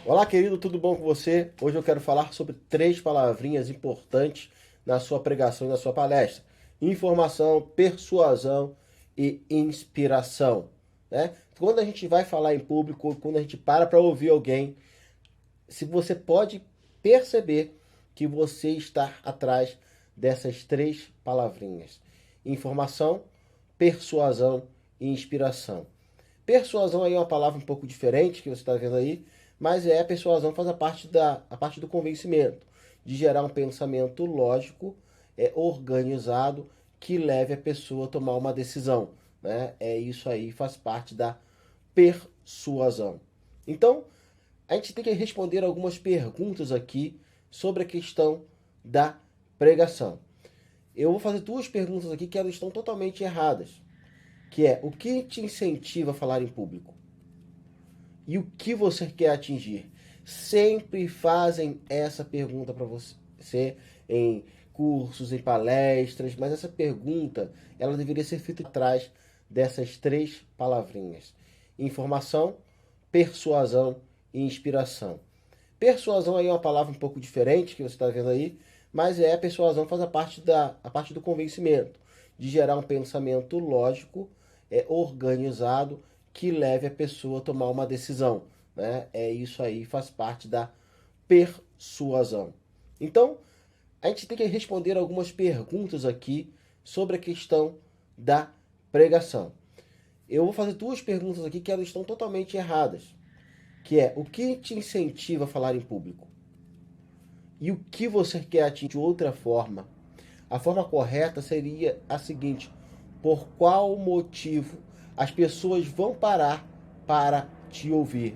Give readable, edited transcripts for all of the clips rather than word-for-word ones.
Olá, querido, tudo bom com você? Hoje eu quero falar sobre três palavrinhas importantes na sua pregação e na sua palestra: informação, persuasão e inspiração. Né? Quando a gente vai falar em público, quando a gente para ouvir alguém, se você pode perceber que você está atrás dessas três palavrinhas: informação, persuasão e inspiração. Persuasão aí é uma palavra um pouco diferente que você está vendo aí, mas a persuasão faz a parte do convencimento, de gerar um pensamento lógico, organizado, que leve a pessoa a tomar uma decisão. Né? É isso aí, faz parte da persuasão. Então, a gente tem que responder algumas perguntas aqui sobre a questão da pregação. Eu vou fazer duas perguntas aqui que elas estão totalmente erradas, que é: o que te incentiva a falar em público? E o que você quer atingir? Sempre fazem essa pergunta para você em cursos, em palestras, mas essa pergunta ela deveria ser feita atrás dessas três palavrinhas: informação, persuasão e inspiração. Persuasão aí é uma palavra um pouco diferente que você está vendo aí, mas a persuasão faz a parte do convencimento, de gerar um pensamento lógico, organizado, que leve a pessoa a tomar uma decisão. Né? É isso aí, faz parte da persuasão. Então, a gente tem que responder algumas perguntas aqui sobre a questão da pregação. Eu vou fazer duas perguntas aqui que elas estão totalmente erradas, que é: o que te incentiva a falar em público? E o que você quer atingir de outra forma? A forma correta seria a seguinte: por qual motivo as pessoas vão parar para te ouvir?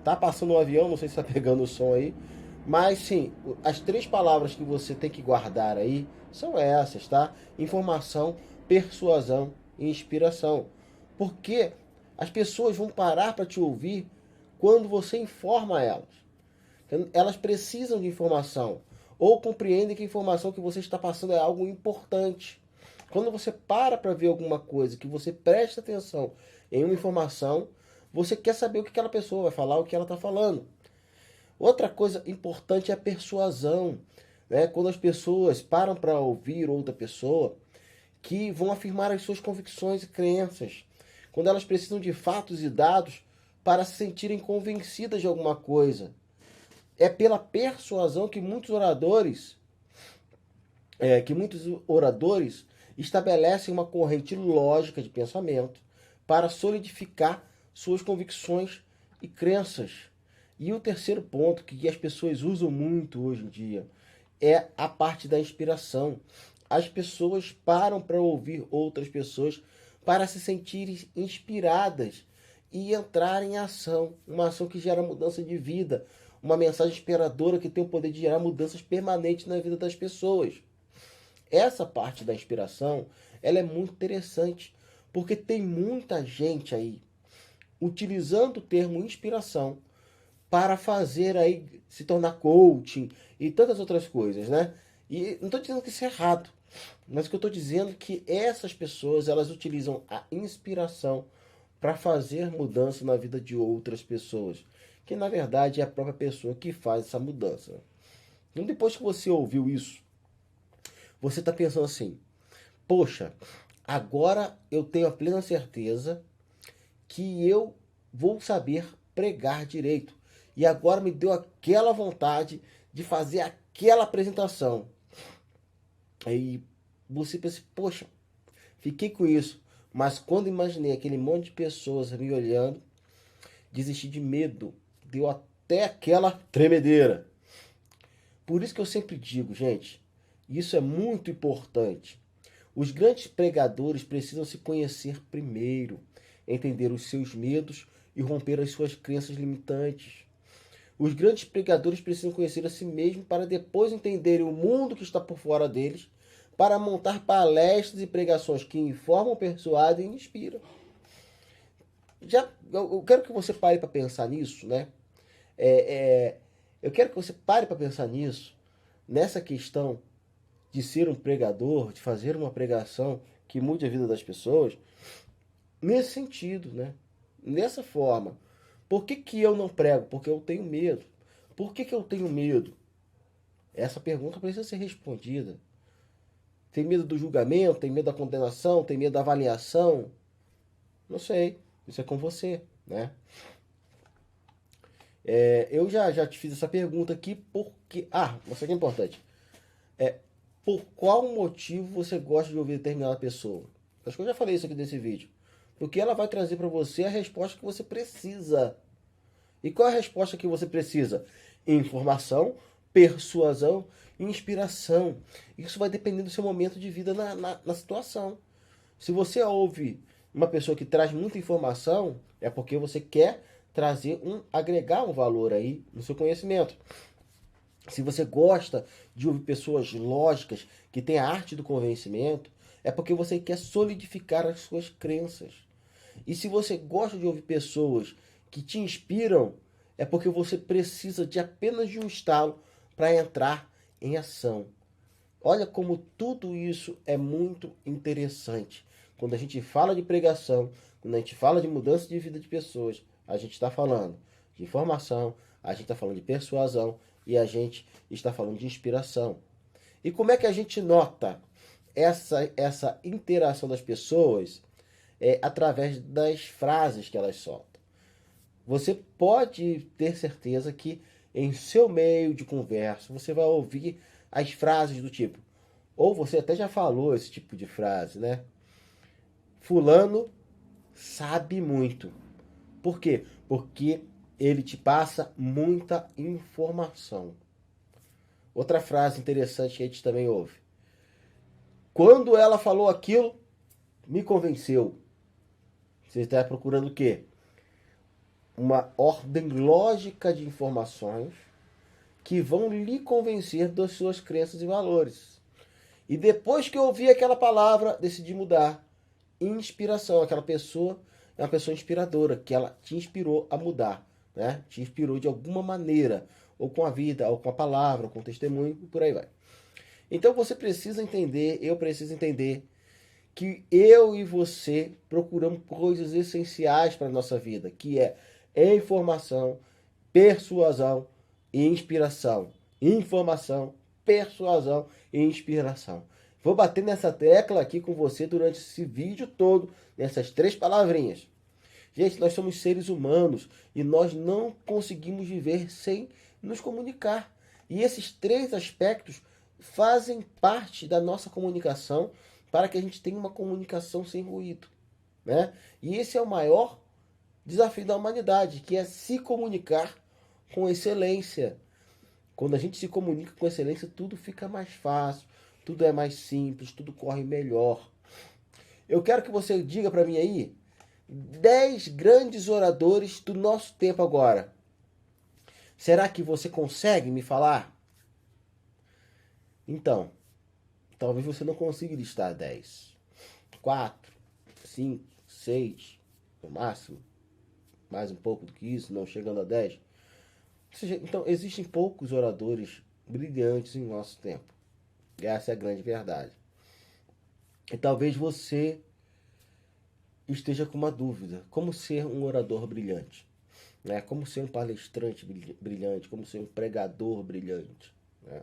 Tá passando um avião, não sei se está pegando o som aí, mas sim, as três palavras que você tem que guardar aí são essas, tá? Informação, persuasão e inspiração. Porque as pessoas vão parar para te ouvir quando você informa elas. Elas precisam de informação ou compreendem que a informação que você está passando é algo importante. Quando você para ver alguma coisa, que você presta atenção em uma informação, você quer saber o que aquela pessoa vai falar, o que ela está falando. Outra coisa importante é a persuasão. Né? Quando as pessoas param para ouvir outra pessoa, que vão afirmar as suas convicções e crenças. Quando elas precisam de fatos e dados para se sentirem convencidas de alguma coisa. É pela persuasão que muitos oradores estabelecem uma corrente lógica de pensamento para solidificar suas convicções e crenças. E o terceiro ponto que as pessoas usam muito hoje em dia é a parte da inspiração. As pessoas param para ouvir outras pessoas para se sentirem inspiradas e entrar em ação, uma ação que gera mudança de vida, uma mensagem inspiradora que tem o poder de gerar mudanças permanentes na vida das pessoas. Essa parte da inspiração, ela é muito interessante, porque tem muita gente aí utilizando o termo inspiração para fazer aí se tornar coaching e tantas outras coisas, né? E não estou dizendo que isso é errado, mas o que eu estou dizendo é que essas pessoas elas utilizam a inspiração para fazer mudança na vida de outras pessoas, que na verdade é a própria pessoa que faz essa mudança. Então depois que você ouviu isso, você está pensando assim: poxa, agora eu tenho a plena certeza que eu vou saber pregar direito. E agora me deu aquela vontade de fazer aquela apresentação. Aí você pensa: poxa, fiquei com isso. Mas quando imaginei aquele monte de pessoas me olhando, desisti de medo. Deu até aquela tremedeira. Por isso que eu sempre digo, gente, isso é muito importante. Os grandes pregadores precisam se conhecer primeiro, entender os seus medos e romper as suas crenças limitantes. Os grandes pregadores precisam conhecer a si mesmos para depois entenderem o mundo que está por fora deles, para montar palestras e pregações que informam, persuadem e inspiram. Eu quero que você pare para pensar nisso, né? É, eu quero que você pare para pensar nisso, nessa questão de ser um pregador, de fazer uma pregação que mude a vida das pessoas, nesse sentido, né? Nessa forma. Por que que eu não prego? Porque eu tenho medo. Por que que eu tenho medo? Essa pergunta precisa ser respondida. Tem medo do julgamento? Tem medo da condenação? Tem medo da avaliação? Não sei. Isso é com você, né? Eu já te fiz essa pergunta aqui porque... isso aqui é importante. Por qual motivo você gosta de ouvir determinada pessoa? Acho que eu já falei isso aqui nesse vídeo. Porque ela vai trazer para você a resposta que você precisa. E qual é a resposta que você precisa? Informação, persuasão e inspiração. Isso vai depender do seu momento de vida na situação. Se você ouve uma pessoa que traz muita informação, é porque você quer agregar um valor aí no seu conhecimento. Se você gosta de ouvir pessoas lógicas, que têm a arte do convencimento, é porque você quer solidificar as suas crenças. E se você gosta de ouvir pessoas que te inspiram, é porque você precisa de apenas de um estalo para entrar em ação. Olha como tudo isso é muito interessante. Quando a gente fala de pregação, quando a gente fala de mudança de vida de pessoas, a gente está falando de informação, a gente está falando de persuasão e a gente está falando de inspiração. E como é que a gente nota essa interação das pessoas? Através das frases que elas soltam. Você pode ter certeza que em seu meio de conversa você vai ouvir as frases do tipo, ou você até já falou esse tipo de frase, né? Fulano sabe muito. Por quê? Porque ele te passa muita informação. Outra frase interessante que a gente também ouve. Quando ela falou aquilo, me convenceu. Você está procurando o quê? Uma ordem lógica de informações que vão lhe convencer das suas crenças e valores. E depois que eu ouvi aquela palavra, decidi mudar. Inspiração. Aquela pessoa é uma pessoa inspiradora, que ela te inspirou a mudar, né? Te inspirou de alguma maneira, ou com a vida, ou com a palavra, ou com o testemunho, e por aí vai. Então você precisa entender, eu preciso entender, que eu e você procuramos coisas essenciais para a nossa vida, que é informação, persuasão e inspiração. Informação, persuasão e inspiração. Vou bater nessa tecla aqui com você durante esse vídeo todo, nessas 3 palavrinhas. Gente, nós somos seres humanos e nós não conseguimos viver sem nos comunicar. E esses 3 aspectos fazem parte da nossa comunicação para que a gente tenha uma comunicação sem ruído, né? E esse é o maior desafio da humanidade, que é se comunicar com excelência. Quando a gente se comunica com excelência, tudo fica mais fácil, tudo é mais simples, tudo corre melhor. Eu quero que você diga para mim aí 10 grandes oradores do nosso tempo agora. Será que você consegue me falar? Então, talvez você não consiga listar 10. 4, 5, 6, no máximo. Mais um pouco do que isso, não chegando a 10. Ou seja, então, existem poucos oradores brilhantes em nosso tempo. Essa é a grande verdade. E talvez você esteja com uma dúvida. Como ser um orador brilhante? Né? Como ser um palestrante brilhante? Como ser um pregador brilhante? Né?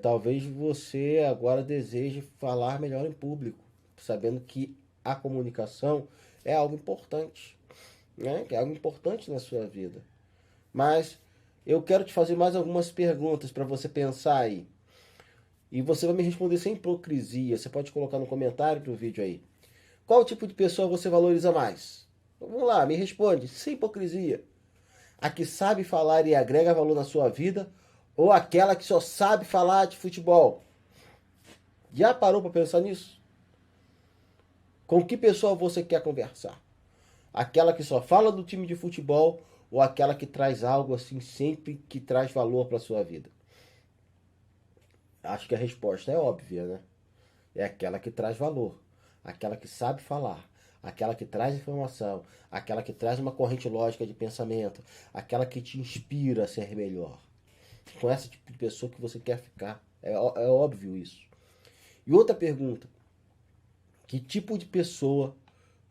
Talvez você agora deseje falar melhor em público, sabendo que a comunicação é algo importante, né? Que é algo importante na sua vida. Mas eu quero te fazer mais algumas perguntas para você pensar aí. E você vai me responder sem hipocrisia. Você pode colocar no comentário do vídeo aí. Qual tipo de pessoa você valoriza mais? Vamos lá, me responde, sem hipocrisia. A que sabe falar e agrega valor na sua vida, ou aquela que só sabe falar de futebol? Já parou para pensar nisso? Com que pessoa você quer conversar? Aquela que só fala do time de futebol, ou aquela que traz algo assim sempre que traz valor para sua vida? Acho que a resposta é óbvia, né? É aquela que traz valor, aquela que sabe falar, aquela que traz informação, aquela que traz uma corrente lógica de pensamento, aquela que te inspira a ser melhor. Com esse tipo de pessoa que você quer ficar. É óbvio isso. E outra pergunta. Que tipo de pessoa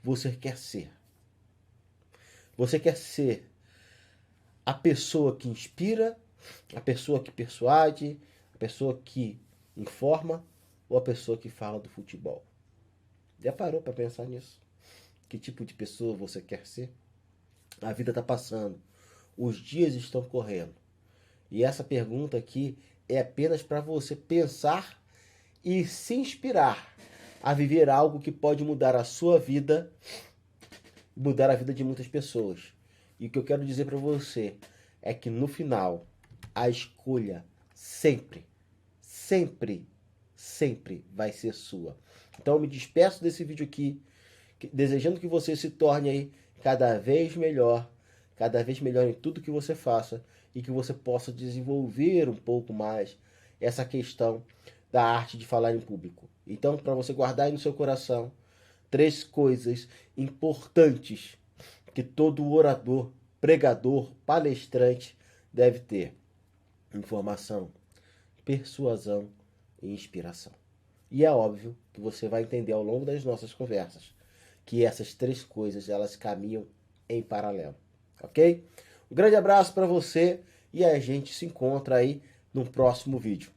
você quer ser? Você quer ser a pessoa que inspira, a pessoa que persuade, a pessoa que informa ou a pessoa que fala do futebol? Já parou para pensar nisso? Que tipo de pessoa você quer ser? A vida está passando, os dias estão correndo. E essa pergunta aqui é apenas para você pensar e se inspirar a viver algo que pode mudar a sua vida, mudar a vida de muitas pessoas. E o que eu quero dizer para você é que no final, a escolha sempre, sempre, sempre vai ser sua. Então eu me despeço desse vídeo aqui, desejando que você se torne aí cada vez melhor em tudo que você faça e que você possa desenvolver um pouco mais essa questão da arte de falar em público. Então, para você guardar aí no seu coração, 3 coisas importantes que todo orador, pregador, palestrante deve ter: informação, persuasão e inspiração. E é óbvio que você vai entender ao longo das nossas conversas que essas 3 coisas elas caminham em paralelo, ok? Um grande abraço para você e a gente se encontra aí no próximo vídeo.